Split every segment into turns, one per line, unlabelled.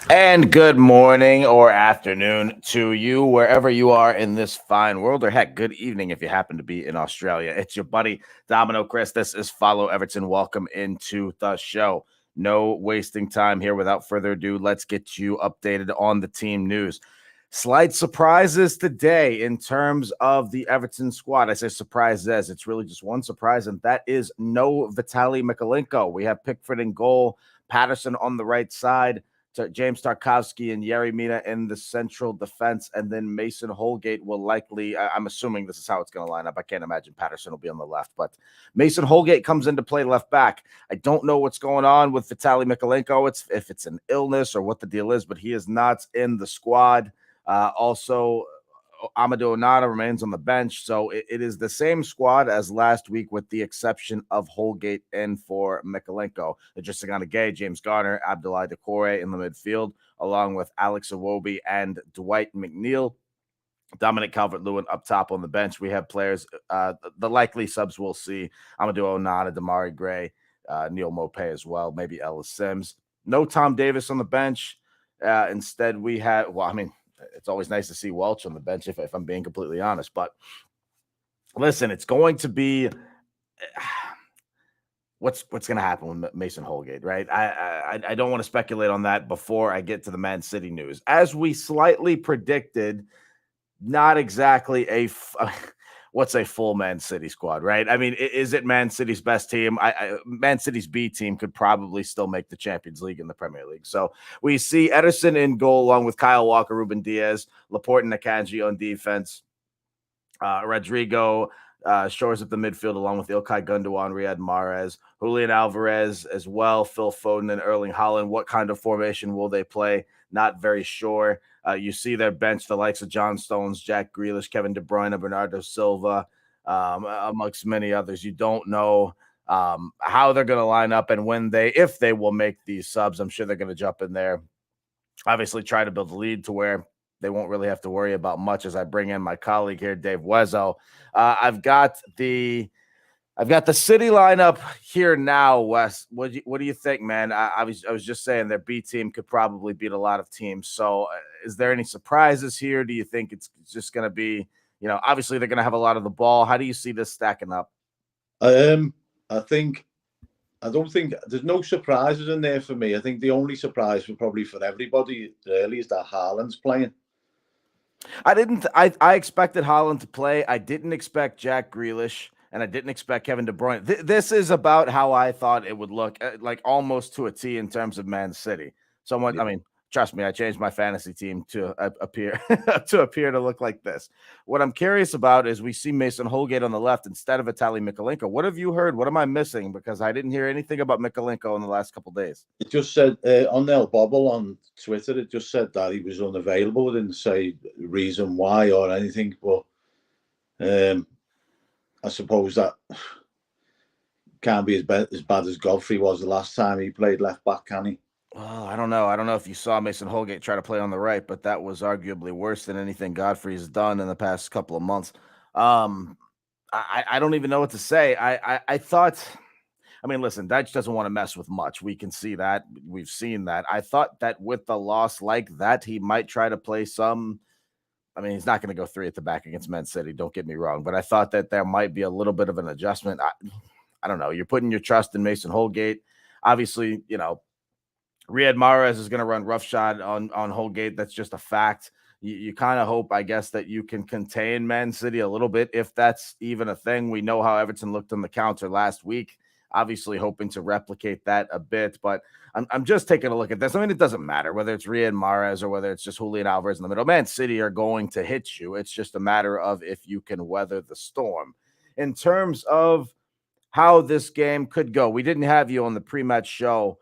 And good morning or afternoon to you, wherever you are in this fine world, or heck, good evening if you happen to be in Australia. It's your buddy, Domino Chris. This is Follow Everton. Welcome into the show. No wasting time here. Without further ado, let's get you updated on the team news. Slight surprises today in terms of the Everton squad. I say surprises. It's really just one surprise, and that is no Vitaly Mykolenko. We have Pickford in goal, Patterson on the right side, to James Tarkowski and Yerry Mina in the central defense, and then Mason Holgate will likely, I'm assuming this is how it's going to line up. I can't imagine Patterson will be on the left, but Mason Holgate comes into play left back. I don't know what's going on with Vitaly Mykolenko, if it's an illness or what the deal is, but he is not in the squad. Also, Amadou Onana remains on the bench, so it is the same squad as last week with the exception of Holgate in for Mykolenko. Idrissa Gay, James Garner, Abdoulaye Doucouré in the midfield, along with Alex Iwobi and Dwight McNeil. Dominic Calvert-Lewin up top on the bench. We have players, the likely subs we'll see, Amadou Onana, Damari Gray, Neil Maupay as well, maybe Ellis Sims. No Tom Davis on the bench. Instead, we have, it's always nice to see Welch on the bench, if I'm being completely honest. But listen, it's going to be what's going to happen with Mason Holgate, right? I don't want to speculate on that before I get to the Man City news. As we slightly predicted, not exactly what's a full Man City squad, right? I mean, is it Man City's best team? Man City's B team could probably still make the Champions League in the Premier League. So we see Ederson in goal along with Kyle Walker, Ruben Diaz, Laporte and Akanji on defense. Rodrigo shores up the midfield along with Ilkay Gundogan, Riyad Mahrez, Julian Alvarez as well, Phil Foden and Erling Haaland. What kind of formation will they play? Not very sure. You see their bench, the likes of John Stones, Jack Grealish, Kevin De Bruyne, Bernardo Silva, amongst many others. You don't know how they're going to line up and if they will make these subs. I'm sure they're going to jump in there. Obviously, try to build a lead to where they won't really have to worry about much as I bring in my colleague here, Dave Wezzo. I've got the City lineup here now, Wes. What do you think, man? I was just saying their B team could probably beat a lot of teams. So is there any surprises here? Do you think it's just going to be, obviously they're going to have a lot of the ball. How do you see this stacking up?
I don't think there's no surprises in there for me. I think the only surprise for everybody really is that Haaland's playing.
I expected Haaland to play. I didn't expect Jack Grealish. And I didn't expect Kevin De Bruyne. This is about how I thought it would look, like almost to a T in terms of Man City. Somewhat, yeah. I mean, trust me, I changed my fantasy team to appear to look like this. What I'm curious about is we see Mason Holgate on the left instead of Vitaly Mykolenko. What have you heard? What am I missing? Because I didn't hear anything about Mykolenko in the last couple of days.
It just said on Nel Bobble on Twitter, it just said that he was unavailable. It didn't say reason why or anything, but I suppose that can't be as bad as Godfrey was the last time he played left back, can he?
Well, I don't know. I don't know if you saw Mason Holgate try to play on the right, but that was arguably worse than anything Godfrey's done in the past couple of months. I don't even know what to say. I thought, listen, Deitch doesn't want to mess with much. We can see that. We've seen that. I thought that with the loss like that, he might try to play some. He's not going to go 3 at the back against Man City. Don't get me wrong. But I thought that there might be a little bit of an adjustment. I don't know. You're putting your trust in Mason Holgate. Obviously, Riyad Mahrez is going to run roughshod on Holgate. That's just a fact. You kind of hope, I guess, that you can contain Man City a little bit, if that's even a thing. We know how Everton looked on the counter last week. Obviously hoping to replicate that a bit, but I'm just taking a look at this. It doesn't matter whether it's Riyad Mahrez or whether it's just Julian Alvarez in the middle. Man City are going to hit you. It's just a matter of if you can weather the storm. In terms of how this game could go, we didn't have you on the pre-match show.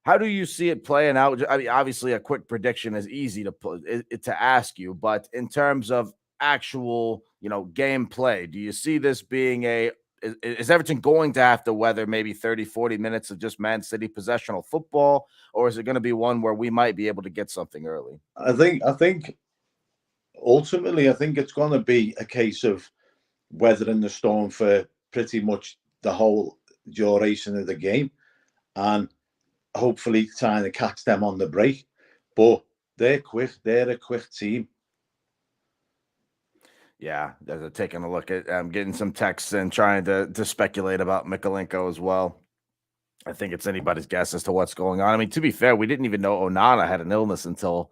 How do you see it playing out? Obviously a quick prediction is easy to ask you, but in terms of actual, gameplay, do you see this being is Everton going to have to weather maybe 30, 40 minutes of just Man City possessional football, or is it going to be one where we might be able to get something early?
I think ultimately, it's going to be a case of weathering the storm for pretty much the whole duration of the game, and hopefully trying to catch them on the break. But they're quick. They're a quick team.
Yeah, taking a look at getting some texts and trying to speculate about Mikalenko as well. I think it's anybody's guess as to what's going on. I mean, to be fair, we didn't even know Onana had an illness until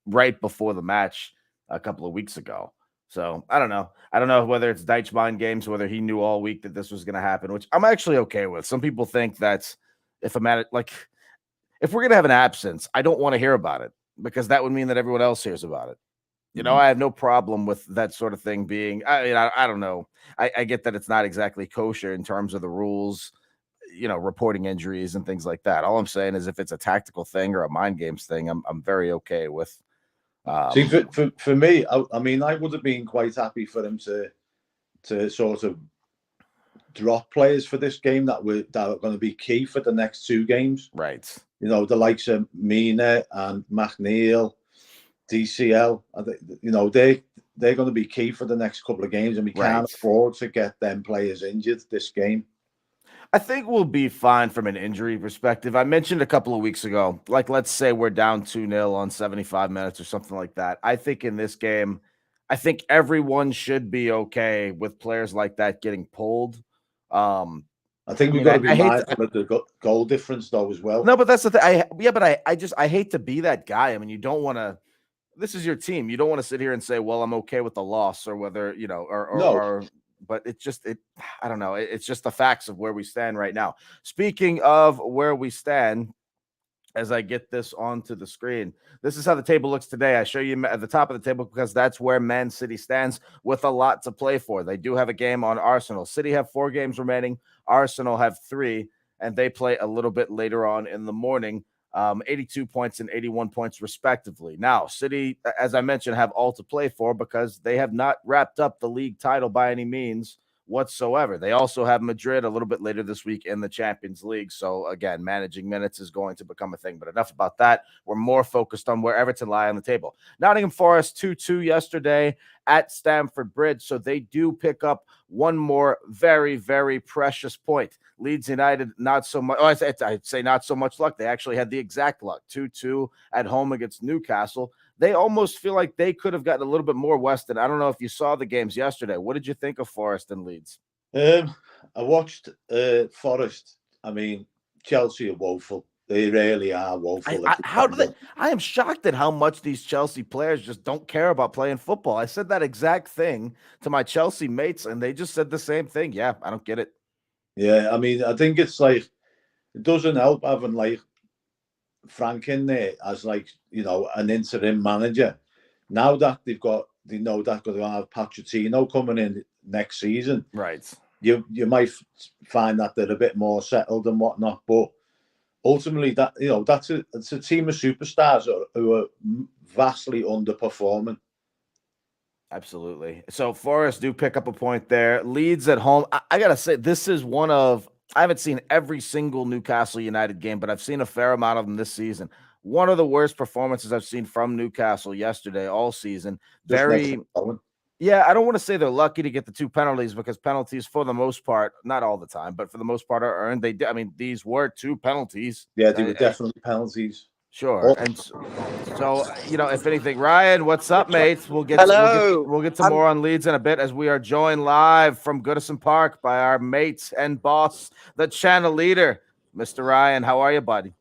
right before the match a couple of weeks ago. So I don't know. I don't know whether it's Deitch mind games, whether he knew all week that this was going to happen, which I'm actually okay with. Some people think that if we're going to have an absence, I don't want to hear about it because that would mean that everyone else hears about it. You know, I have no problem with that sort of thing being, I don't know. I get that it's not exactly kosher in terms of the rules, reporting injuries and things like that. All I'm saying is if it's a tactical thing or a mind games thing, I'm very okay with.
See, for me, I mean, I would have been quite happy for him to sort of drop players for this game that are going to be key for the next two games.
Right.
The likes of Mina and McNeil, DCL. They're going to be key for the next couple of games, and we can't afford to get them players injured this game.
I think we'll be fine from an injury perspective. I mentioned a couple of weeks ago, let's say we're down 2-0 on 75 minutes or something like that. I think in this game, I think everyone should be okay with players like that getting pulled.
I think we've got to be mindful of the goal difference though as well.
No, but that's the thing. I hate to be that guy. I mean, you don't want to. This is your team. You don't want to sit here and say, "Well, I'm okay with the loss," or whether or but I don't know. It's just the facts of where we stand right now. Speaking of where we stand, as I get this onto the screen, this is how the table looks today. I show you at the top of the table because that's where Man City stands with a lot to play for. They do have a game on Arsenal. City have 4 games remaining. Arsenal have 3, and they play a little bit later on in the morning. 82 points and 81 points respectively. Now, City, as I mentioned, have all to play for because they have not wrapped up the league title by any means whatsoever. They also have Madrid a little bit later this week in the Champions League. So again, managing minutes is going to become a thing, but enough about that. We're more focused on where Everton lie on the table. Nottingham Forest 2-2 yesterday at Stamford Bridge. So they do pick up one more very, very precious point. Leeds United, not so much. I'd say not so much luck. They actually had the exact luck. 2-2 at home against Newcastle. They almost feel like they could have gotten a little bit more Weston. I don't know if you saw the games yesterday. What did you think of Forest and Leeds?
I watched Forest. I mean, Chelsea are woeful. They really are woeful.
I am shocked at how much these Chelsea players just don't care about playing football. I said that exact thing to my Chelsea mates, and they just said the same thing. Yeah, I don't get it.
Yeah, I mean, I think it's it doesn't help having Frank in there as an interim manager. Now that they know that they're going to have Pochettino coming in next season.
Right.
You might find that they're a bit more settled and whatnot, but ultimately it's a team of superstars who are vastly underperforming.
Absolutely. So Forest do pick up a point there. Leeds at home. I gotta say, this is I haven't seen every single Newcastle United game, but I've seen a fair amount of them this season. One of the worst performances I've seen from Newcastle yesterday all season. Yeah, I don't want to say they're lucky to get the 2 penalties because penalties, for the most part, not all the time, but for the most part, are earned. These were 2 penalties.
Yeah, they were definitely penalties.
Sure. And so, if anything, Ryan, what's up, mate? We'll get to more on Leeds in a bit as we are joined live from Goodison Park by our mate and boss, the channel leader, Mr. Ryan. How are you, buddy?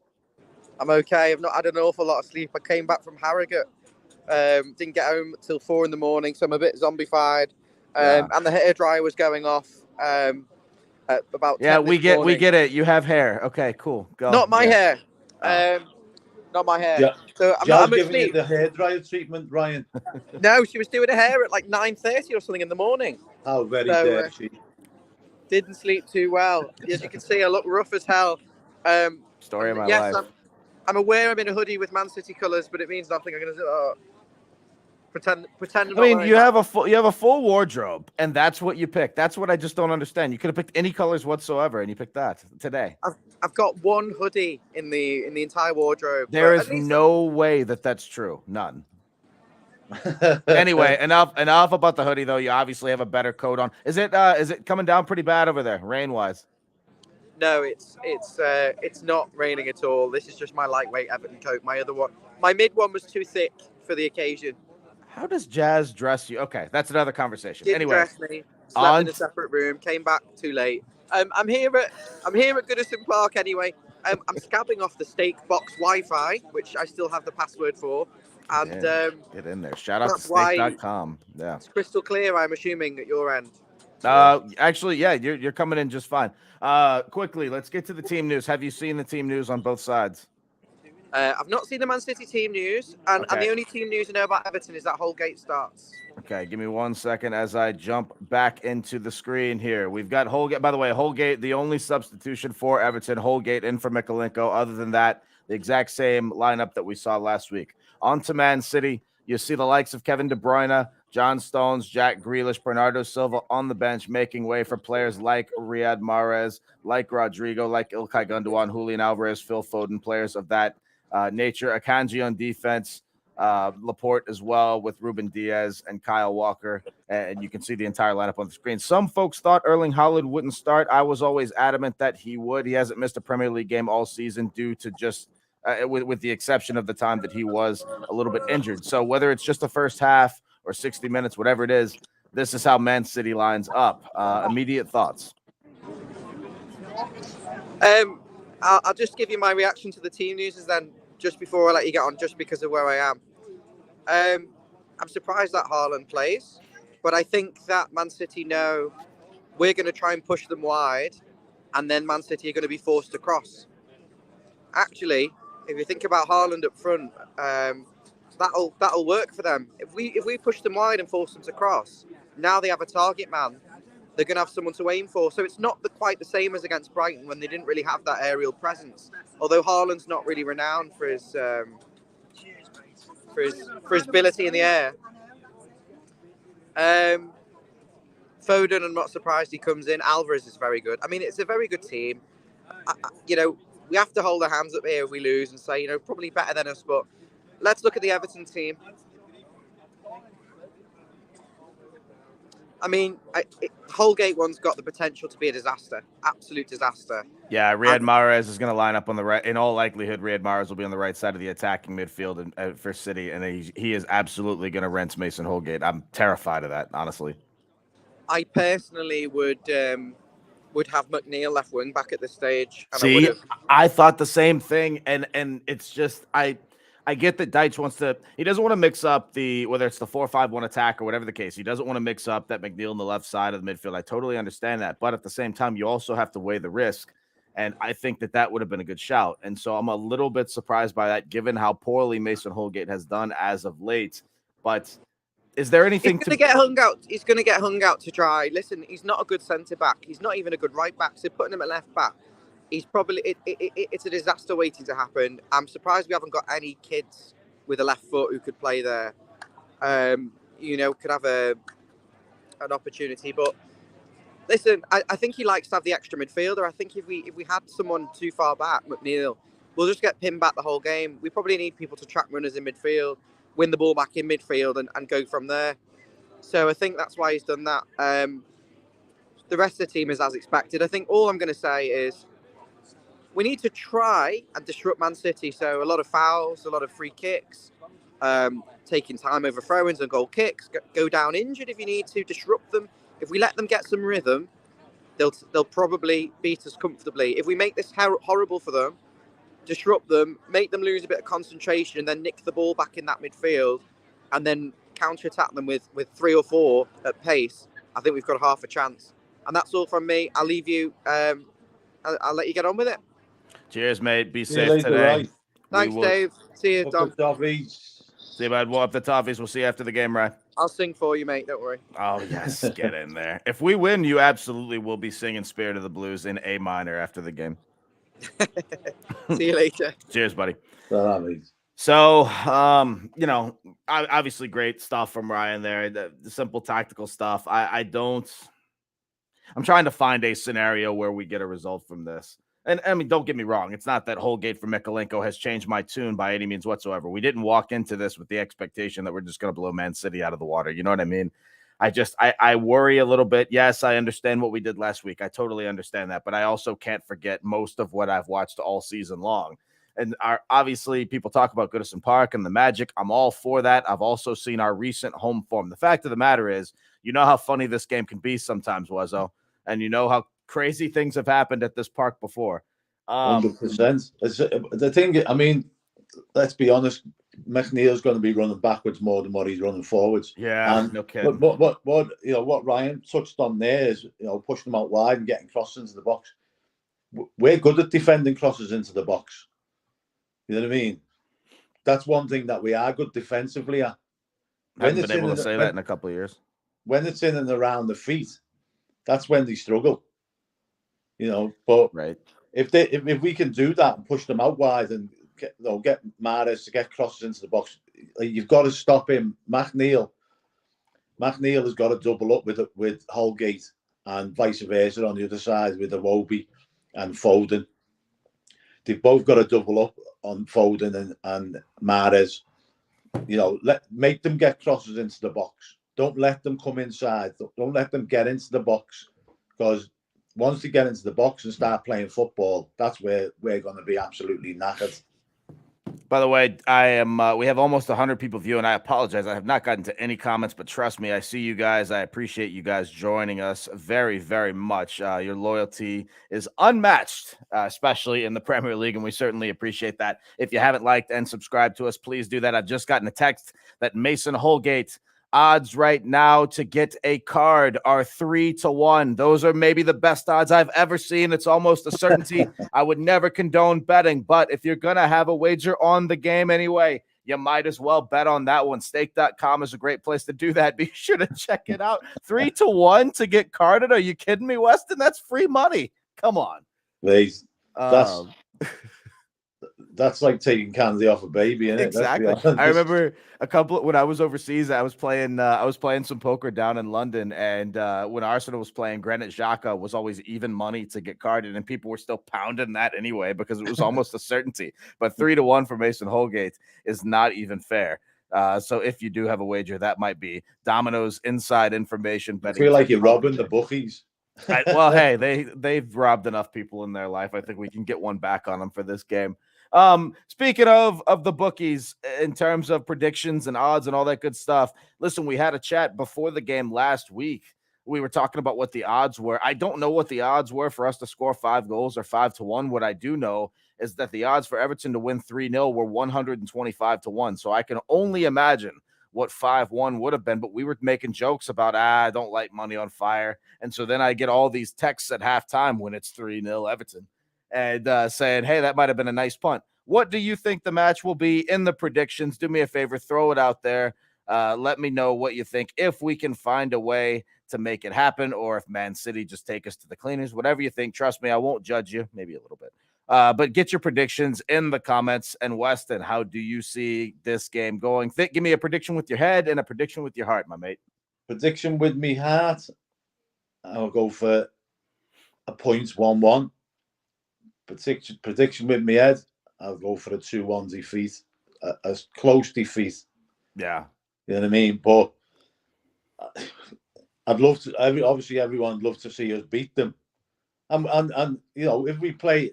I'm okay. I've not had an awful lot of sleep. I came back from Harrogate. Didn't get home till 4 a.m, so I'm a bit zombified. And the hairdryer was going off at about 10
we get it. You have hair. Okay, cool. Go.
Not my hair. Not my hair.
Yeah.
So I'm not
giving you the hairdryer treatment, Ryan.
No, she was doing her hair at 9:30 or something in the morning.
Oh, very dare she.
Didn't sleep too well. As you can see, I look rough as hell.
Story of my life.
I'm aware I'm in a hoodie with Man City colours, but it means nothing. I'm going to pretend.
I mean, you have a full wardrobe, and that's what you picked. That's what I just don't understand. You could have picked any colors whatsoever, and you picked that today.
I've got one hoodie in the entire wardrobe.
There is no way that's true. None. Anyway, enough about the hoodie, though. You obviously have a better coat on. Is it coming down pretty bad over there, rain-wise?
No, it's not raining at all. This is just my lightweight Everton coat. My mid one was too thick for the occasion.
How does Jazz dress you? Okay, that's another conversation.
Didn't
Anyway,
dress me. Slept in a separate room. Came back too late. I'm here at Goodison Park anyway. I'm scabbing off the steak box Wi-Fi, which I still have the password for. And
get in there. Shout out to steak.com. Yeah,
it's crystal clear. I'm assuming at your end.
Actually, yeah, you're coming in just fine. Quickly, let's get to the team news. Have you seen the team news on both sides?
I've not seen the Man City team news, and the only team news I know about Everton is that Holgate starts.
Okay, give me 1 second as I jump back into the screen here. We've got Holgate. By the way, Holgate, the only substitution for Everton. Holgate in for Mikolenko. Other than that, the exact same lineup that we saw last week. On to Man City. You see the likes of Kevin De Bruyne, John Stones, Jack Grealish, Bernardo Silva on the bench, making way for players like Riyad Mahrez, like Rodrigo, like Ilkay Gundogan, Julian Alvarez, Phil Foden, players of that nature. Akanji on defense, Laporte as well with Ruben Diaz and Kyle Walker. And you can see the entire lineup on the screen. Some folks thought Erling Haaland wouldn't start. I was always adamant that he would. He hasn't missed a Premier League game all season due to just with the exception of the time that he was a little bit injured. So whether it's just the first half or 60 minutes, whatever it is, this is how Man City lines up. Immediate thoughts?
I'll just give you my reaction to the team news then, just before I let you get on, just because of where I am. I'm surprised that Haaland plays, but I think that Man City know we're going to try and push them wide, and then Man City are going to be forced to cross. Actually, if you think about Haaland up front, that'll work for them. If we push them wide and force them to cross, now they have a target man. They're going to have someone to aim for. So it's not quite the same as against Brighton when they didn't really have that aerial presence. Although Haaland's not really renowned for his ability in the air. Foden, I'm not surprised he comes in. Alvarez is very good. I mean, it's a very good team. We have to hold our hands up here if we lose and say, probably better than us. But let's look at the Everton team. I mean, Holgate one's got the potential to be a disaster, absolute disaster.
Yeah, Riyad Mahrez is going to line up on the right. In all likelihood, Riyad Mahrez will be on the right side of the attacking midfield for City, and he is absolutely going to rent Mason Holgate. I'm terrified of that, honestly.
I personally would have McNeil left wing back at this stage. And
see, I thought the same thing, and it's just I get that Deitch wants to. He doesn't want to mix up whether it's the 4-5-1 attack or whatever the case. He doesn't want to mix up that McNeil on the left side of the midfield. I totally understand that, but at the same time, you also have to weigh the risk. And I think that would have been a good shout. And so I'm a little bit surprised by that, given how poorly Mason Holgate has done as of late. But is there anything
he's going to get hung out? He's going to get hung out to try. Listen, he's not a good centre back. He's not even a good right back. So putting him at left back, he's probably it's a disaster waiting to happen. I'm surprised we haven't got any kids with a left foot who could play there. Could have an opportunity, but. Listen, I think he likes to have the extra midfielder. I think if we had someone too far back, McNeil, we'll just get pinned back the whole game. We probably need people to track runners in midfield, win the ball back in midfield, and go from there. So I think that's why he's done that. The rest of the team is as expected. I think all I'm going to say is we need to try and disrupt Man City. So a lot of fouls, a lot of free kicks, taking time over throw-ins and goal kicks, go down injured if you need to, disrupt them. If we let them get some rhythm, they'll probably beat us comfortably. If we make this horrible for them, disrupt them, make them lose a bit of concentration, and then nick the ball back in that midfield, and then counter-attack them with 3 or 4 at pace, I think we've got half a chance. And that's all from me. I'll leave you. I'll let you get on with it.
Cheers, mate. Be safe today.
Right.
Thanks, Dave. See you, Dom.
See
you, bud. We'll up the toffees. We'll see you after the game, Ryan.
I'll sing for you, mate. Don't worry.
Oh, yes. Get in there. If we win, you absolutely will be singing Spirit of the Blues in A minor after the game.
See you later.
Cheers, buddy.
So,
obviously great stuff from Ryan there. The simple tactical stuff. I'm trying to find a scenario where we get a result from this. And I mean, don't get me wrong. It's not that Holgate for Mikolenko has changed my tune by any means whatsoever. We didn't walk into this with the expectation that we're just going to blow Man City out of the water. You know what I mean? I worry a little bit. Yes, I understand what we did last week. I totally understand that. But I also can't forget most of what I've watched all season long. And obviously, people talk about Goodison Park and the Magic. I'm all for that. I've also seen our recent home form. The fact of the matter is, you know how funny this game can be sometimes, Wazzo. And you know how crazy things have happened at this park before.
100%. The thing, I mean, let's be honest, McNeil's going to be running backwards more than what he's running forwards.
Yeah,
and
no kidding.
What Ryan touched on there is, pushing them out wide and getting crosses into the box. We're good at defending crosses into the box. You know what I mean? That's one thing that we are good defensively at.
Haven't been able to say that in a couple of years.
When it's in and around the feet, that's when they struggle. But
right.
If we can do that and push them out wide and get Mahrez to get crosses into the box, you've got to stop him. McNeil has got to double up with Holgate and vice versa on the other side with Iwobi and Foden. They've both got to double up on Foden and Mahrez. Make them get crosses into the box. Don't let them come inside. Don't let them get into the box, because once they get into the box and start playing football, that's where we're going to be absolutely knackered.
By the way, we have almost 100 people viewing. I apologize. I have not gotten to any comments, but trust me, I see you guys. I appreciate you guys joining us very, very much. Your loyalty is unmatched, especially in the Premier League, and we certainly appreciate that. If you haven't liked and subscribed to us, please do that. I've just gotten a text that Mason Holgate odds right now to get a card are 3-1. Those are maybe the best odds I've ever seen. It's almost a certainty. I would never condone betting, but if you're going to have a wager on the game anyway, you might as well bet on that one. Stake.com is a great place to do that. Be sure to check it out. 3-1 to get carded. Are you kidding me, Weston? That's free money. Come on.
Please. That's like taking candy off a baby, isn't it?
Exactly. I remember when I was overseas, I was playing some poker down in London, and when Arsenal was playing, Granit Xhaka was always even money to get carded, and people were still pounding that anyway because it was almost a certainty. But 3-1 for Mason Holgate is not even fair. So if you do have a wager, that might be Domino's inside information betting.
I feel like you're robbing the bookies.
Well, hey, they've robbed enough people in their life. I think we can get one back on them for this game. Speaking of the bookies, in terms of predictions and odds and all that good stuff, listen, we had a chat before the game last week. We were talking about what the odds were. I don't know what the odds were for us to score 5 goals or 5-1. What I do know is that the odds for Everton to win 3-0 were 125-1. So I can only imagine what 5-1 would have been, but we were making jokes about, I don't light money on fire. And so then I get all these texts at halftime when it's 3-0 Everton and saying, hey, that might have been a nice punt. What do you think the match will be in the predictions? Do me a favor, throw it out there. Let me know what you think, if we can find a way to make it happen, or if Man City just take us to the cleaners, whatever you think. Trust me, I won't judge you, maybe a little bit. But get your predictions in the comments. And Weston, how do you see this game going? Give me a prediction with your head and a prediction with your heart, my mate.
Prediction with me heart, I'll go for a 1-1. Prediction with me head, I'll go for a 2-1 defeat, a close defeat.
Yeah.
You know what I mean? But I'd love to, obviously everyone would love to see us beat them. And if we play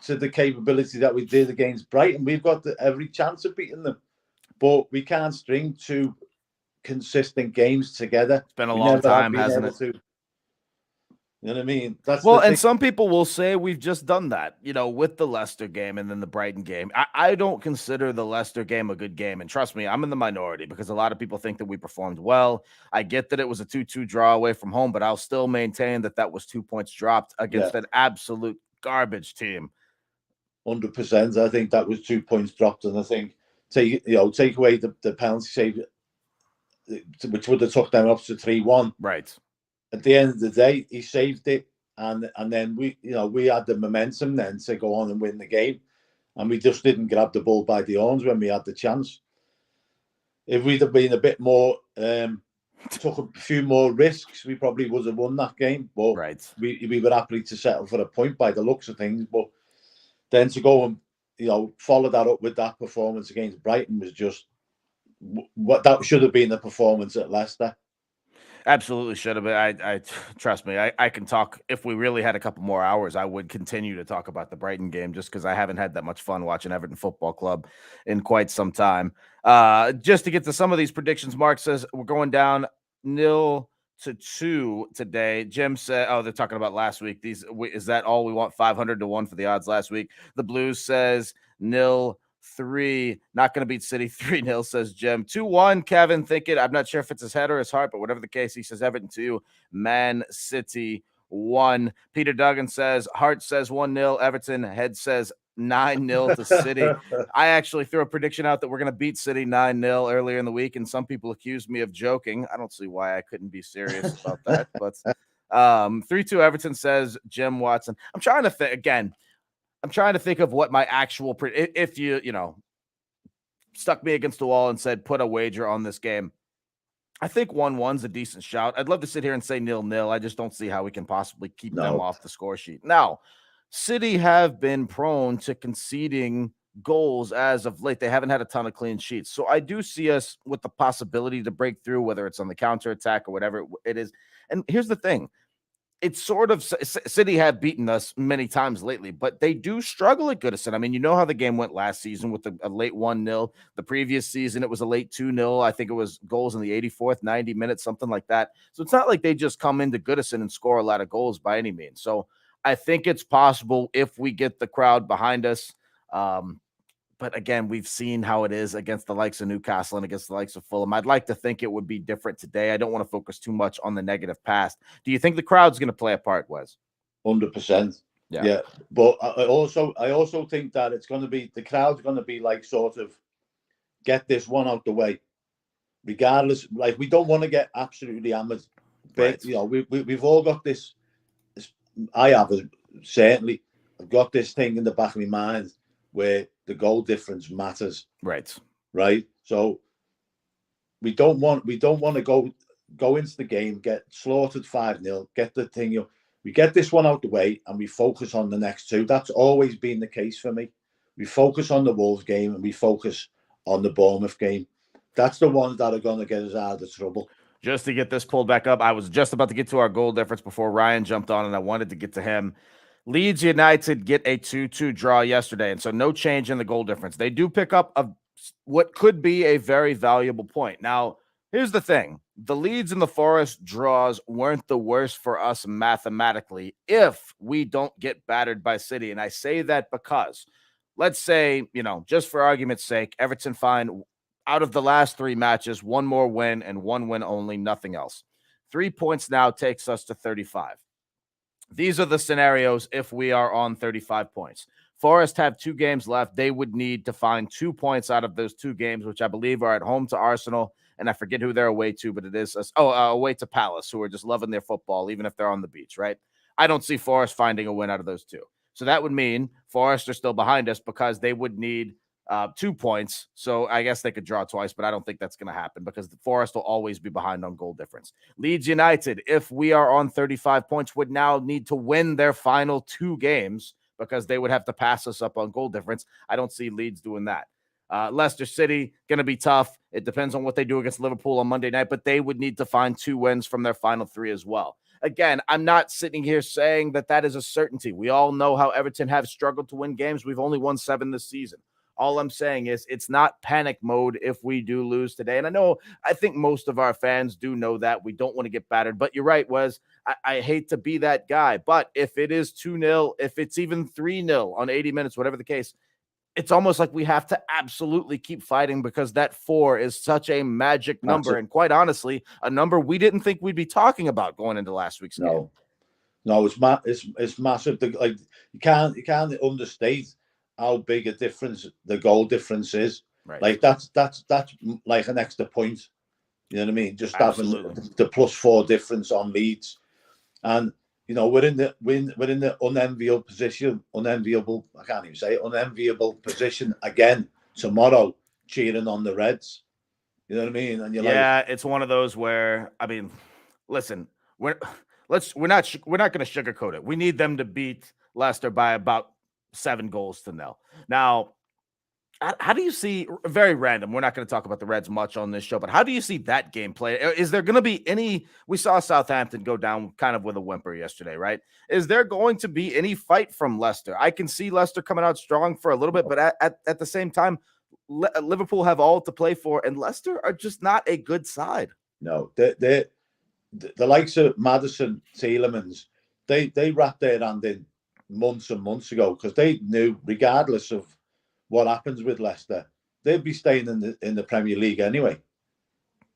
to the capability that we did against Brighton, we've got every chance of beating them. But we can't string 2 consistent games together.
It's been a long time, hasn't it?
You know what I mean?
And some people will say we've just done that, with the Leicester game and then the Brighton game. I don't consider the Leicester game a good game. And trust me, I'm in the minority because a lot of people think that we performed well. I get that it was a 2-2 draw away from home, but I'll still maintain that was 2 points dropped against an absolute garbage team.
100%. I think that was 2 points dropped. And I think take away the penalty save, which would have took them up to 3-1.
Right.
At the end of the day, he saved it, and then we had the momentum then to go on and win the game, and we just didn't grab the ball by the horns when we had the chance. If we'd have been a bit more took a few more risks, we probably would have won that game. But
Right.
we were happy to settle for a point by the looks of things. But then to go and follow that up with that performance against Brighton was just what that should have been the performance at Leicester.
Absolutely should have been. I trust me. I can talk. If we really had a couple more hours, I would continue to talk about the Brighton game just because I haven't had that much fun watching Everton Football Club in quite some time. Just to get to some of these predictions, Mark says we're going down 0-2 today. Jim said, "Oh, they're talking about last week. Is that all we want? 500 to 1 for the odds last week." The Blues says 0-3, not going to beat City. 3-0, says Jim. 2-1, Kevin thinking, I'm not sure if it's his head or his heart, but whatever the case, he says Everton 2, Man City 1. Peter Duggan says, heart says 1-0, Everton, head says 9-0 to City. I actually threw a prediction out that we're going to beat City 9-0 earlier in the week, and some people accused me of joking. I don't see why I couldn't be serious about that, but 3-2 Everton, says Jim Watson. I'm trying to think, again, I'm trying to think of what my actual if you stuck me against the wall and said put a wager on this game. I think 1-1's a decent shout. I'd love to sit here and say 0-0. I just don't see how we can possibly keep them off the score sheet. Now, City have been prone to conceding goals as of late. They haven't had a ton of clean sheets. So I do see us with the possibility to break through, whether it's on the counterattack or whatever it is. And here's the thing. It's sort of City have beaten us many times lately, but they do struggle at Goodison. I mean, you know how the game went last season with a late 1-0. The previous season, it was a late 2-0. I think it was goals in the 84th, 90 minutes, something like that. So it's not like they just come into Goodison and score a lot of goals by any means. So I think it's possible if we get the crowd behind us. But again, we've seen how it is against the likes of Newcastle and against the likes of Fulham. I'd like to think it would be different today. I don't want to focus too much on the negative past. Do you think the crowd's going to play a part, Wes?
100%. Yeah. But I also think that it's going to be, the crowd's going to be like sort of get this one out the way. Regardless, like we don't want to get absolutely hammered. But, we've all got this. I have certainly. I've got this thing in the back of my mind where the goal difference matters. Right. So we don't want to go into the game, get slaughtered 5-0, get the thing. We get this one out the way and we focus on the next two. That's always been the case for me. We focus on the Wolves game and we focus on the Bournemouth game. That's the ones that are going to get us out of trouble.
Just to get this pulled back up, I was just about to get to our goal difference before Ryan jumped on, and I wanted to get to him. Leeds United get a 2-2 draw yesterday, and so no change in the goal difference. They do pick up what could be a very valuable point. Now, here's the thing. The Leeds and the Forest draws weren't the worst for us mathematically if we don't get battered by City, and I say that because, let's say, just for argument's sake, Everton find out of the last 3 matches, 1 more win and 1 win only, nothing else. 3 points now takes us to 35. These are the scenarios if we are on 35 points. Forest have 2 games left. They would need to find 2 points out of those 2 games, which I believe are at home to Arsenal, and I forget who they're away to, but it is away to Palace, who are just loving their football, even if they're on the beach, right? I don't see Forest finding a win out of those 2. So that would mean Forest are still behind us because they would need 2 points. So I guess they could draw twice, but I don't think that's going to happen because the Forest will always be behind on goal difference. Leeds United, if we are on 35 points, would now need to win their final 2 games because they would have to pass us up on goal difference. I don't see Leeds doing that. Leicester City, going to be tough. It depends on what they do against Liverpool on Monday night, but they would need to find 2 wins from their final 3 as well. Again, I'm not sitting here saying that is a certainty. We all know how Everton have struggled to win games. We've only won 7 this season. All I'm saying is it's not panic mode if we do lose today. And I think most of our fans do know that. We don't want to get battered. But you're right, Wes. I hate to be that guy. But if it is 2-0, if it's even 3-0 on 80 minutes, whatever the case, it's almost like we have to absolutely keep fighting because that 4 is such a magic number. And quite honestly, a number we didn't think we'd be talking about going into last week's game.
No, it's massive. Like you can't understate how big a difference the goal difference is. Right. Like that's like an extra point. You know what I mean? Just having the +4 difference on Leeds, and we're in the unenviable position. I can't even say it, unenviable position again tomorrow, cheering on the Reds. You know what I mean? And you're
yeah, it's one of those where, I mean, listen, we're not going to sugarcoat it. We need them to beat Leicester by about 7-0. Now, how do you see, very random, we're not going to talk about the Reds much on this show, but how do you see that game play? Is there going to be any, we saw Southampton go down kind of with a whimper yesterday, right? Is there going to be any fight from Leicester? I can see Leicester coming out strong for a little bit, but at the same time, Liverpool have all to play for, and Leicester are just not a good side.
No, the likes of Maddison, Tielemans, they wrapped their hand in months and months ago because they knew, regardless of what happens with Leicester, they'd be staying in the Premier League anyway.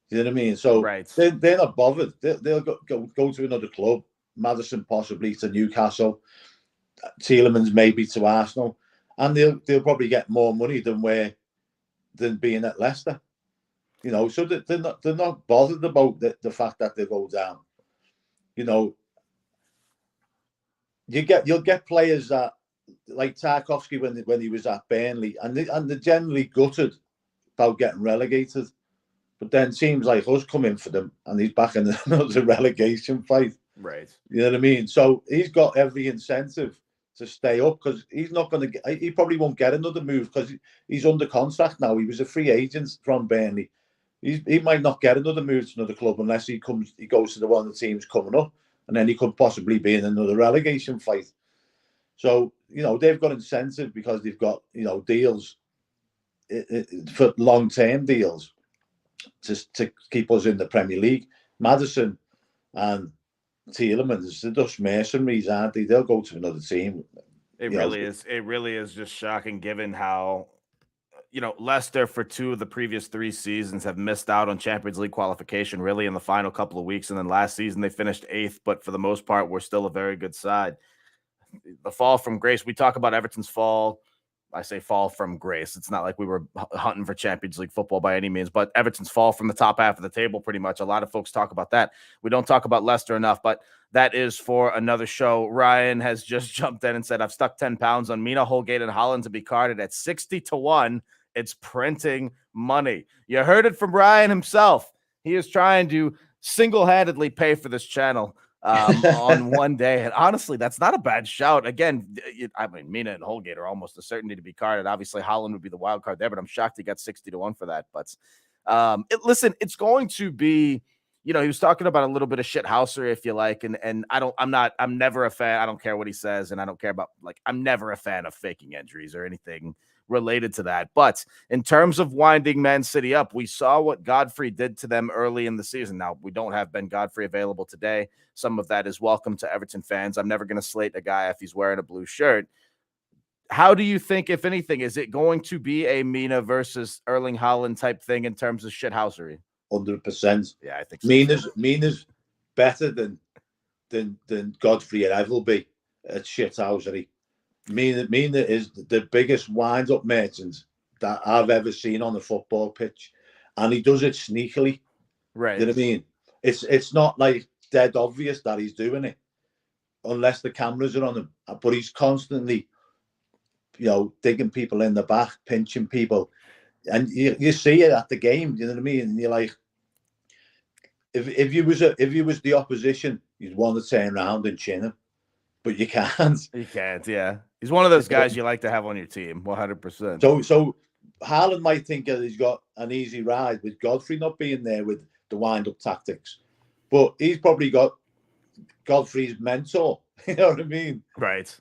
You know what I mean? So
right.
they're not bothered. They'll go to another club. Maddison possibly to Newcastle, Tielemans maybe to Arsenal, and they'll probably get more money than being at Leicester. You know, so they're not bothered about the fact that they go down. You know, you'll get players that, like Tarkowski when he was at Burnley, and they're generally gutted about getting relegated. But then seems like us come in for them, and he's back in another relegation fight.
Right.
You know what I mean? So he's got every incentive to stay up because he's not going to get. He probably won't get another move because he's under contract now. He was a free agent from Burnley. He might not get another move to another club unless he goes to the one of the teams coming up, and then he could possibly be in another relegation fight. So, you know, they've got incentive because they've got, you know, deals for long-term deals to keep us in the Premier League. Maddison and Tielemans, they're just mercenaries, aren't they? They'll go to another team.
It really is just shocking given how, you know, Leicester for 2 of the previous 3 seasons have missed out on Champions League qualification really in the final couple of weeks. And then last season they finished 8th, but for the most part, we're still a very good side. The fall from grace. We talk about Everton's fall. I say fall from grace. It's not like we were hunting for Champions League football by any means, but Everton's fall from the top half of the table pretty much. A lot of folks talk about that. We don't talk about Leicester enough, but that is for another show. Ryan has just jumped in and said, I've stuck 10 pounds on Mina, Holgate, and Holland to be carded at 60-1. It's printing money. You heard it from Ryan himself. He is trying to single-handedly pay for this channel on one day. And honestly, that's not a bad shout. Again, I mean, Mina and Holgate are almost a certainty to be carded. Obviously, Holland would be the wild card there, but I'm shocked he got 60-1 for that. But listen, it's going to be, you know, he was talking about a little bit of shithousery, if you like. And I'm never a fan. I don't care what he says. And I don't care about, like, I'm never a fan of faking injuries or anything related to that. But in terms of winding Man City up, we saw what Godfrey did to them early in the season. Now, we don't have Ben Godfrey available today. Some of that is welcome to Everton fans. I'm never going to slate a guy if he's wearing a blue shirt. How do you think, if anything, is it going to be a Mina versus Erling Haaland type thing in terms of shithousery?
100%.
Yeah, I think so.
Mina's better than Godfrey and ever be at shithousery. Mina is the biggest wind-up merchant that I've ever seen on the football pitch, and he does it sneakily.
Right.
You know what I mean? It's not like dead obvious that he's doing it, unless the cameras are on him. But he's constantly, you know, digging people in the back, pinching people, and you see it at the game. You know what I mean? And you're like, if you was the opposition, you'd want to turn around and chin him. But you can't.
You can't, yeah. He's one of those guys you like to have on your team, 100%.
So Haaland might think that he's got an easy ride with Godfrey not being there with the wind-up tactics. But he's probably got Godfrey's mentor. You know what I mean?
Right.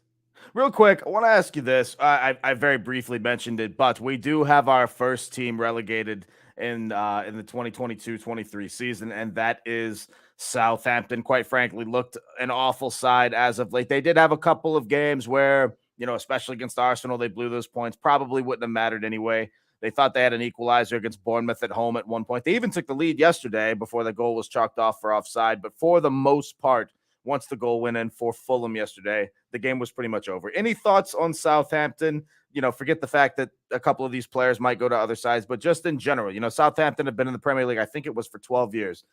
Real quick, I want to ask you this. I very briefly mentioned it, but we do have our first team relegated in the 2022-23 season, and that is Southampton. Quite frankly, looked an awful side as of late. They did have a couple of games where, you know, especially against Arsenal, they blew those points. Probably wouldn't have mattered anyway. They thought they had an equalizer against Bournemouth at home at one point. They even took the lead yesterday before the goal was chalked off for offside. But for the most part, once the goal went in for Fulham yesterday, the game was pretty much over. Any thoughts on Southampton? You know, forget the fact that a couple of these players might go to other sides, but just in general, you know, Southampton have been in the Premier League, I think it was for 12 years.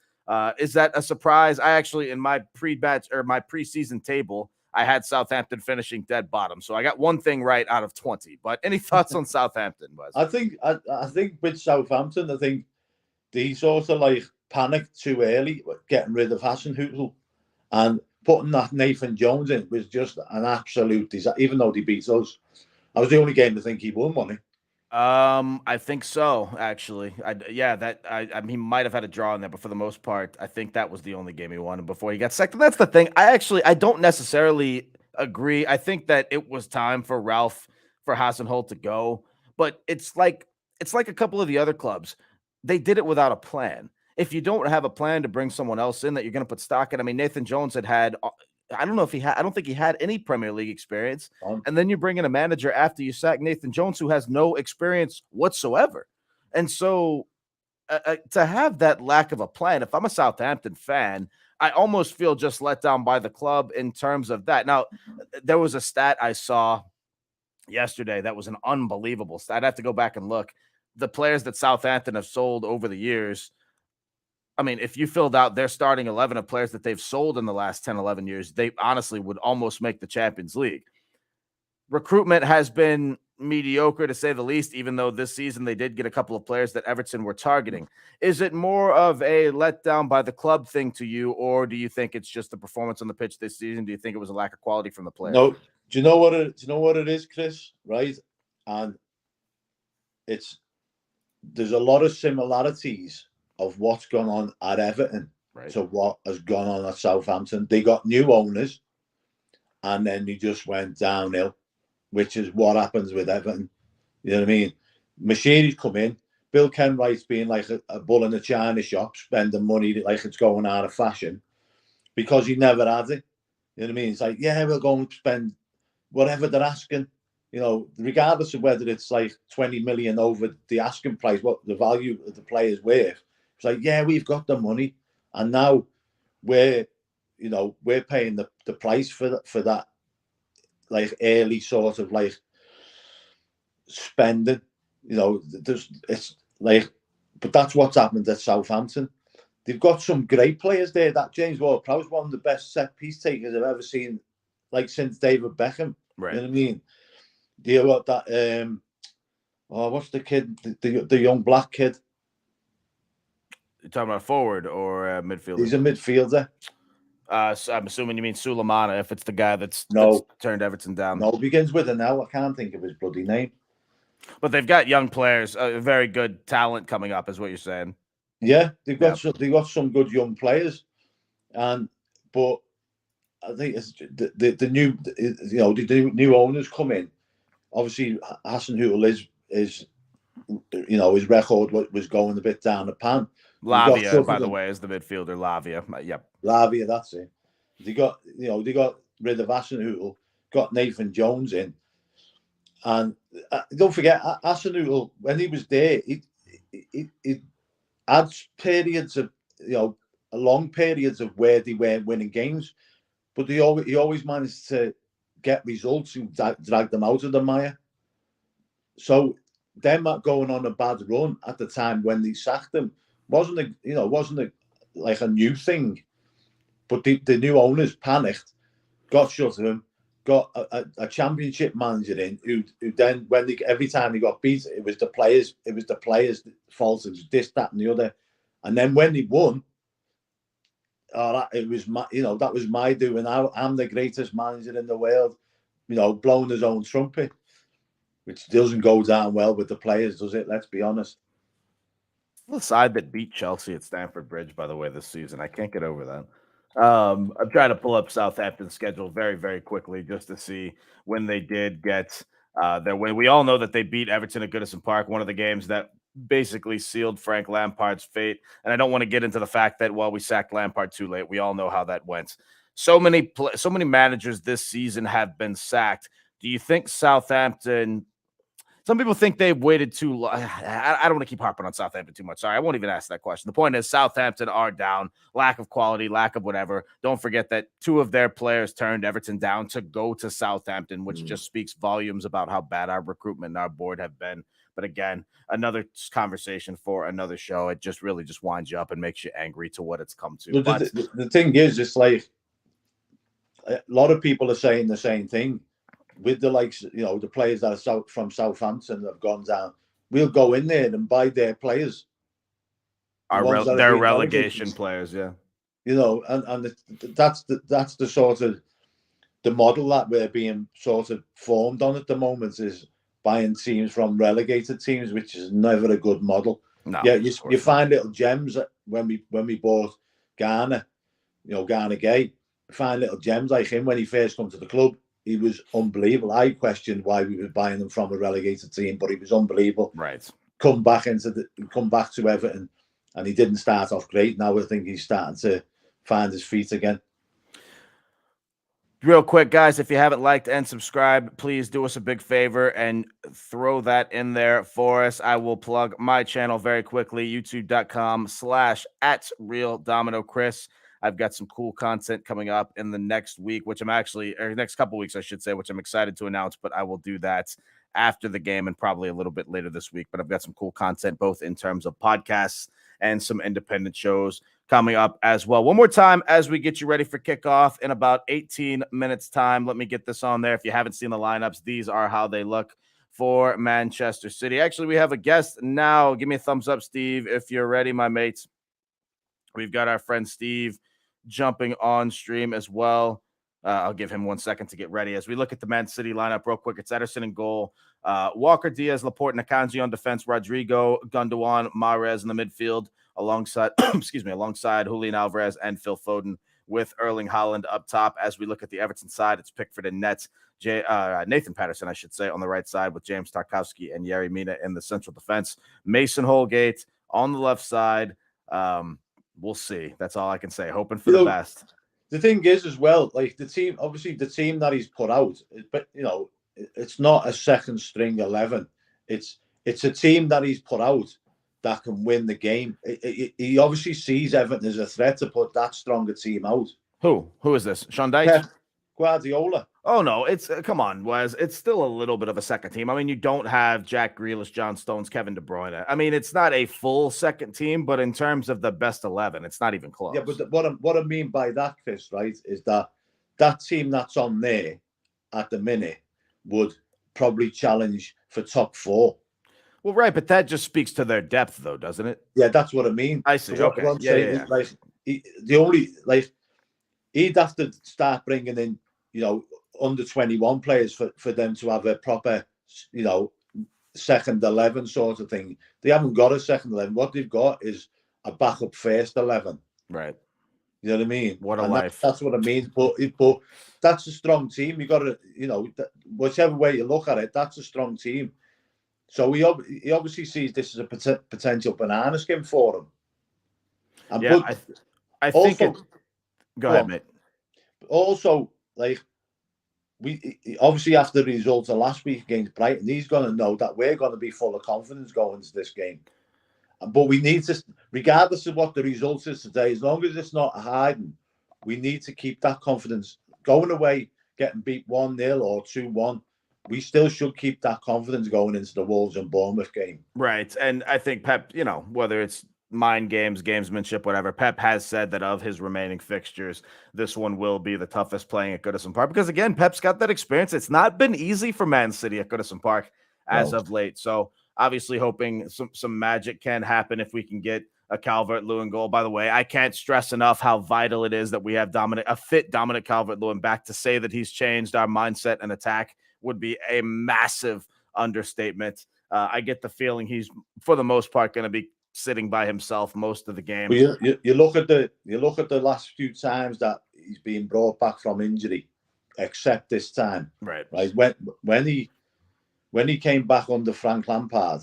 Is that a surprise? I actually, in my pre-batch or my preseason table, I had Southampton finishing dead bottom. So I got one thing right out of 20. But any thoughts on Southampton, Buzz?
I think with Southampton, I think they sort of like panicked too early, getting rid of Hasenhüttl, and putting that Nathan Jones in was just an absolute disaster. Even though they beat us, I was the only game to think he won, wasn't he?
I think so, actually. He might have had a draw in there, but for the most part, I think that was the only game he won before he got sacked. And that's the thing. I don't necessarily agree. I think that it was time for Hasenhüttl to go, but it's like a couple of the other clubs. They did it without a plan. If you don't have a plan to bring someone else in that you're going to put stock in, I mean, Nathan Jones had I don't know if he had, I don't think he had any Premier League experience. And then you bring in a manager after you sack Nathan Jones, who has no experience whatsoever. And so to have that lack of a plan, if I'm a Southampton fan, I almost feel just let down by the club in terms of that. Now, there was a stat I saw yesterday that was an unbelievable stat. I'd have to go back and look. The players that Southampton have sold over the years, I mean, if you filled out their starting 11 of players that they've sold in the last 10, 11 years, they honestly would almost make the Champions League. Recruitment has been mediocre, to say the least, even though this season they did get a couple of players that Everton were targeting. Is it more of a letdown by the club thing to you, or do you think it's just the performance on the pitch this season? Do you think it was a lack of quality from the players?
No. Do you know what it is, Chris? Right? And there's a lot of similarities of what's gone on at Everton to what has gone on at Southampton. They got new owners, and then they just went downhill, which is what happens with Everton. You know what I mean? Machine's come in. Bill Kenwright's being like a bull in a china shop, spending money like it's going out of fashion because he never had it. You know what I mean? It's like, yeah, we'll go and spend whatever they're asking. You know, regardless of whether it's like 20 million over the asking price, what the value of the player's worth. It's like, yeah, we've got the money, and now we're paying the price for that, like early sort of like spending. You know, it's like, but that's what's happened at Southampton. They've got some great players there. That James Ward-Prowse, one of the best set piece takers I've ever seen, like since David Beckham.
Right.
You know what I mean? Do you got that? What's the kid? The young black kid.
You're talking about forward or midfielder?
He's a midfielder.
So I'm assuming you mean Sulemana, if it's the guy that's turned Everton down.
No, begins with an L. I can't think of his bloody name.
But they've got young players, very good talent coming up, is what you're saying.
Yeah, they've got some good young players, but I think it's the new owners come in. Obviously, Hasenhüttl is his record was going a bit down the pan.
Lavia, by the way, is the midfielder. Lavia, yep.
Lavia, that's it. They got rid of Hasenhüttl, got Nathan Jones in, and don't forget Hasenhüttl, when he was there, he had periods of long periods of where they weren't winning games, but he always managed to get results and drag them out of the mire. So them going on a bad run at the time when they sacked them wasn't like a new thing, but the new owners panicked, got shut of him, got a championship manager in who then every time he got beat, it was the players' fault. It was this, that, and the other, and then when he won, it was that was my doing. I'm the greatest manager in the world, blowing his own trumpet, which doesn't go down well with the players, does it? Let's be honest.
The side that beat Chelsea at Stamford Bridge, by the way, this season. I can't get over that. I'm trying to pull up Southampton's schedule very, very quickly just to see when they did get their win. We all know that they beat Everton at Goodison Park, one of the games that basically sealed Frank Lampard's fate. And I don't want to get into the fact that, we sacked Lampard too late. We all know how that went. So many managers this season have been sacked. Do you think Southampton... Some people think they've waited too long. I don't want to keep harping on Southampton too much. Sorry, I won't even ask that question. The point is Southampton are down. Lack of quality, lack of whatever. Don't forget that 2 of their players turned Everton down to go to Southampton, which just speaks volumes about how bad our recruitment and our board have been. But again, another conversation for another show. It just really just winds you up and makes you angry to what it's come to.
The thing is, it's like a lot of people are saying the same thing. With the likes, the players that are from Southampton that have gone down, we'll go in there and buy their players.
They're relegation players, yeah.
You know, and that's the sort of the model that we're being sort of formed on at the moment, is buying teams from relegated teams, which is never a good model.
No,
yeah, you find little gems. When we bought Garner, Garner Gay, find little gems like him when he first come to the club. He was unbelievable. I questioned why we were buying him from a relegated team, but he was unbelievable.
Right.
Come back to Everton, and he didn't start off great. Now I think he's starting to find his feet again.
Real quick, guys, if you haven't liked and subscribed, please do us a big favor and throw that in there for us. I will plug my channel very quickly, youtube.com/@RealDominoChris. I've got some cool content coming up in the next week, or next couple weeks, I should say, which I'm excited to announce, but I will do that after the game and probably a little bit later this week. But I've got some cool content, both in terms of podcasts and some independent shows coming up as well. One more time as we get you ready for kickoff in about 18 minutes time. Let me get this on there. If you haven't seen the lineups, these are how they look for Manchester City. Actually, we have a guest now. Give me a thumbs up, Steve, if you're ready, my mates. We've got our friend Steve jumping on stream as well. I'll give him 1 second to get ready as we look at the Man City lineup real quick. It's Ederson in goal, Walker, Diaz, Laporte, and Akanji on defense, Rodrigo, Gundogan, Mahrez in the midfield, alongside Julian Alvarez and Phil Foden, with Erling Haaland up top. As we look at the Everton side, it's Pickford and Nets, Nathan Patterson, I should say, on the right side, with James Tarkowski and Yerry Mina in the central defense. Mason Holgate on the left side. We'll see. That's all I can say. Hoping for the best.
The thing is, as well, like the team that he's put out, but it's not a second string 11. It's a team that he's put out that can win the game. He obviously sees Everton as a threat to put that stronger team out.
Who is this? Sean Dyche?
Guardiola.
Oh no, it's come on, Wes. It's still a little bit of a second team. I mean, you don't have Jack Grealish, John Stones, Kevin De Bruyne. I mean, it's not a full second team, but in terms of the best 11, it's not even close.
Yeah, but what I mean by that, Chris, right, is that team that's on there at the minute would probably challenge for top 4.
Well, right, but that just speaks to their depth, though, doesn't it?
Yeah, that's what I mean.
I see. Okay.
What I'm saying is, like, he'd have to start bringing in, under 21 players for them to have a proper, second 11 sort of thing. They haven't got a second 11. What they've got is a backup first 11.
Right.
You know what I mean?
What a life.
That's what I mean. But that's a strong team. You got to, whichever way you look at it, that's a strong team. So he obviously sees this as a potential banana skin for him. And
yeah, I think also, go ahead, mate.
Also, like, we obviously after the result of last week against Brighton, he's going to know that we're going to be full of confidence going into this game. But we need to, regardless of what the result is today, as long as it's not a hiding, we need to keep that confidence. Going away, getting beat 1-0 or 2-1, we still should keep that confidence going into the Wolves and Bournemouth game.
Right. And I think Pep, whether it's mind games, gamesmanship, whatever, Pep has said that of his remaining fixtures, this one will be the toughest playing at Goodison Park. Because, again, Pep's got that experience. It's not been easy for Man City at Goodison Park as of late. So, obviously hoping some magic can happen if we can get a Calvert-Lewin goal. By the way, I can't stress enough how vital it is that we have a fit Dominic Calvert-Lewin back. To say that he's changed our mindset and attack would be a massive understatement. I get the feeling he's, for the most part, going to be sitting by himself most of the game.
Well, you look at the last few times that he's been brought back from injury, except this time.
Right.
When he came back under Frank Lampard,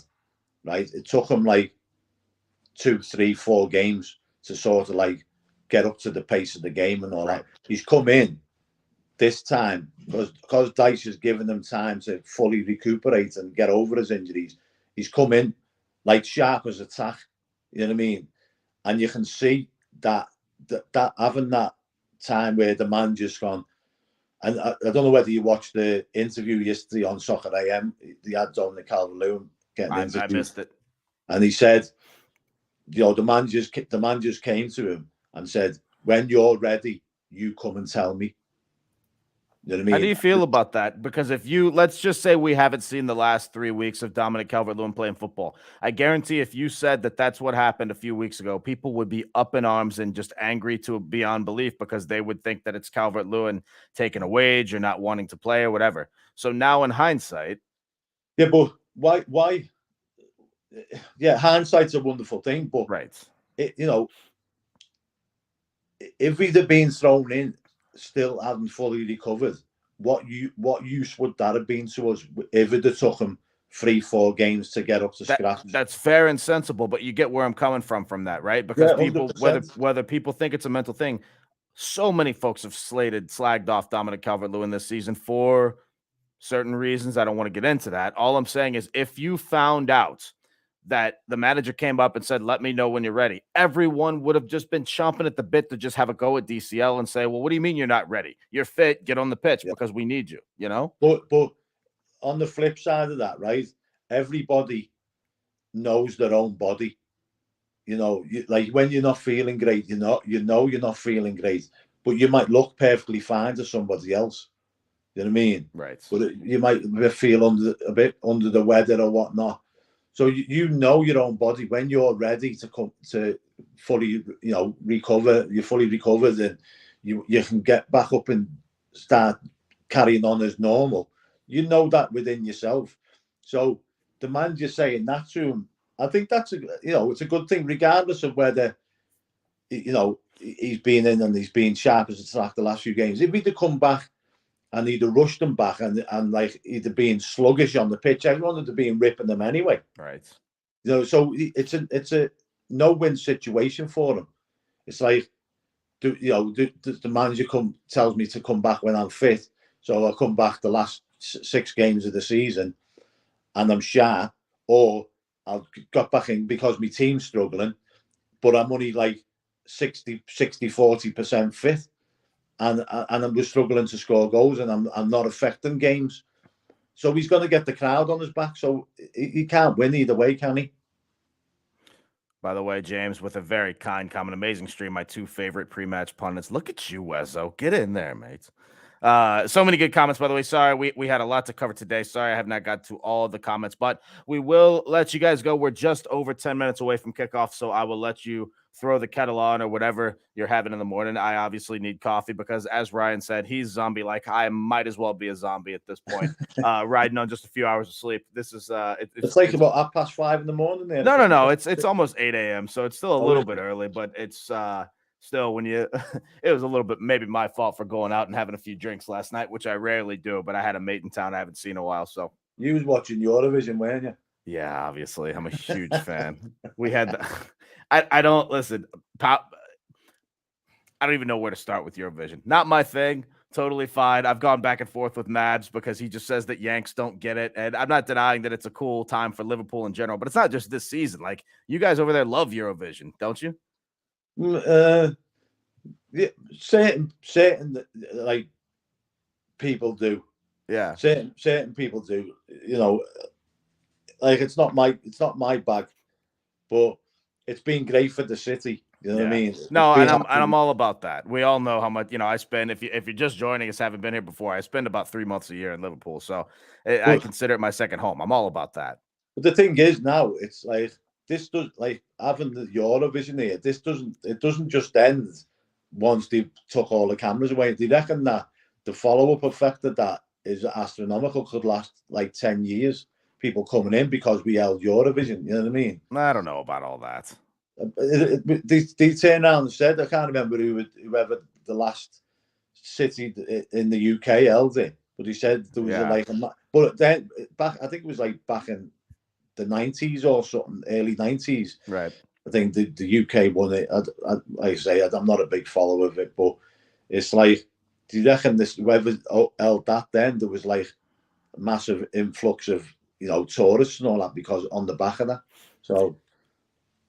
right, it took him like 2, 3, 4 games to sort of like get up to the pace of the game and all that. He's come in this time because Dyche has given them time to fully recuperate and get over his injuries. He's come in like sharp as a tack, you know what I mean? And you can see that having that time where the man just gone. And I don't know whether you watched the interview yesterday on Soccer AM. They had Dominic Calvert-Lewin getting interviewed.
I missed it.
And he said, the man just came to him and said, "When you're ready, you come and tell me." You know what I mean?
How do you feel about that? Because if let's just say we haven't seen the last 3 weeks of Dominic Calvert-Lewin playing football. I guarantee if you said that that's what happened a few weeks ago, people would be up in arms and just angry to beyond belief because they would think that it's Calvert-Lewin taking a wage or not wanting to play or whatever. So now in hindsight.
Yeah, but why? Yeah, hindsight's a wonderful thing, but
right.
If he'd have been thrown in, still hadn't fully recovered, what use would that have been to us if it had took him 3-4 games to get up to scratch?
That's fair and sensible, but you get where I'm coming from that, right? Because people, whether people think it's a mental thing, so many folks have slagged off Dominic Calvert-Lewin this season for certain reasons. I don't want to get into that. All I'm saying is if you found out that the manager came up and said, let me know when you're ready, everyone would have just been chomping at the bit to just have a go at DCL and say, well, what do you mean you're not ready? You're fit. Get on the pitch because we need you, you know?
But on the flip side of that, right, everybody knows their own body. You know, like when you're not feeling great, you know you're not feeling great, but you might look perfectly fine to somebody else. You know what I mean?
Right.
But you might feel a bit under the weather or whatnot. So you know your own body when you're ready to come to fully, recover. You're fully recovered, and you can get back up and start carrying on as normal. You know that within yourself. So the manager saying that to him, I think that's it's a good thing, regardless of whether he's been in and he's been sharp as a tack the last few games. If he'd have come back and he'd have rushed them back and like he'd have been sluggish on the pitch, everyone would have been ripping them anyway.
Right.
So it's a no-win situation for him. It's like, the manager tells me to come back when I'm fit, so I come back the last 6 games of the season and I'm sharp, or I've got back in because my team's struggling, but I'm only like 40% fit. And I'm just struggling to score goals, and I'm not affecting games. So he's going to get the crowd on his back. So he can't win either way, can he?
By the way, James, with a very kind comment, amazing stream. My 2 favorite pre-match pundits. Look at you, Wezzo. Get in there, mate. So many good comments, by the way. Sorry, we had a lot to cover today. Sorry, I have not got to all of the comments, but we will let you guys go. We're just over 10 minutes away from kickoff, so I will let you throw the kettle on or whatever you're having in the morning. I obviously need coffee because, as Ryan said, he's zombie-like. I might as well be a zombie at this point, riding on just a few hours of sleep. This is
it's like about 5:30 in the morning there.
No. It's almost 8 a.m., so it's still a little bit early, but it's still, when you it was a little bit maybe my fault for going out and having a few drinks last night, which I rarely do, but I had a mate in town I haven't seen in a while. So
you was watching Eurovision, weren't you?
Yeah, obviously. I'm a huge fan. We had I don't listen, Pop. I don't even know where to start with Eurovision. Not my thing. Totally fine. I've gone back and forth with Mabs because he just says that Yanks don't get it. And I'm not denying that it's a cool time for Liverpool in general, but it's not just this season. Like, you guys over there love Eurovision, don't you?
Yeah, certain like people do.
Yeah.
Certain people do. Like it's not my bag, but it's been great for the city. You know what I mean?
No, and I'm all about that. We all know how much I spend. If you're just joining us, haven't been here before, I spend about 3 months a year in Liverpool, so I consider it my second home. I'm all about that.
But the thing is, now it's like this does like having the Eurovision here. It doesn't just end once they took all the cameras away. They reckon that the follow-up effect of that is astronomical. Could last like 10 years. People coming in because we held Eurovision. You know what I mean?
I don't know about all that.
They turned around and said, I can't remember whoever the last city in the UK held it, but he said there was but then back, I think it was like back in the 90s or something, early 90s.
Right.
I think the UK won it. I'm not a big follower of it, but it's like, do you reckon whoever held that then, there was like a massive influx of tourists and all that because on the back of that. So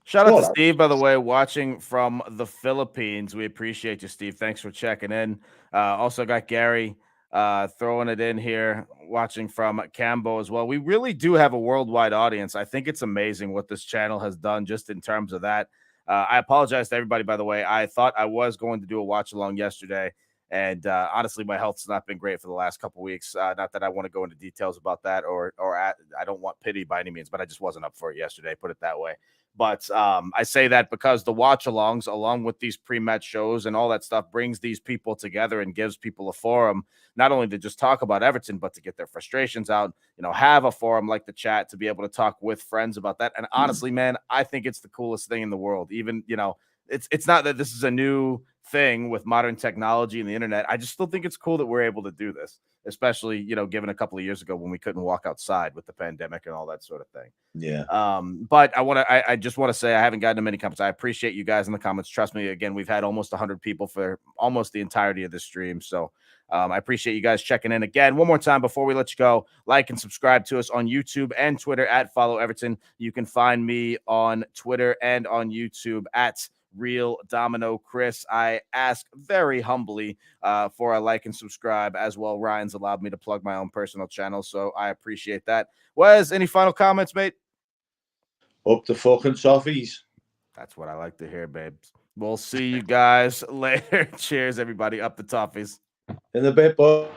shout out to Steve, by the way, watching from the Philippines. We appreciate you, Steve. Thanks for checking in. Also got Gary throwing it in here, watching from Cambo as well. We really do have a worldwide audience. I think it's amazing what this channel has done just in terms of that. I apologize to everybody, by the way. I thought I was going to do a watch along yesterday, And honestly, my health's not been great for the last couple weeks. Not that I want to go into details about that, I don't want pity by any means, but I just wasn't up for it yesterday. Put it that way. But I say that because the watch-alongs, along with these pre-match shows and all that stuff, brings these people together and gives people a forum, not only to just talk about Everton, but to get their frustrations out. Have a forum like the chat to be able to talk with friends about that. And honestly, man, I think it's the coolest thing in the world. Even it's not that this is a new thing with modern technology and the internet. I just still think it's cool that we're able to do this, especially, given a couple of years ago when we couldn't walk outside with the pandemic and all that sort of thing.
Yeah.
But I just want to say I haven't gotten many comments. I appreciate you guys in the comments. Trust me, again, we've had almost 100 people for almost the entirety of the stream. So I appreciate you guys checking in again. One more time before we let you go, like and subscribe to us on YouTube and Twitter at Follow Everton. You can find me on Twitter and on YouTube at Real Domino Chris. I ask very humbly for a like and subscribe as well. Ryan's allowed me to plug my own personal channel, so I appreciate that. Wes, any final comments, mate?
Up the fucking Soffies.
That's what I like to hear, babes. We'll see you guys later. Cheers, everybody. Up the Toffees.
In a bit, boy.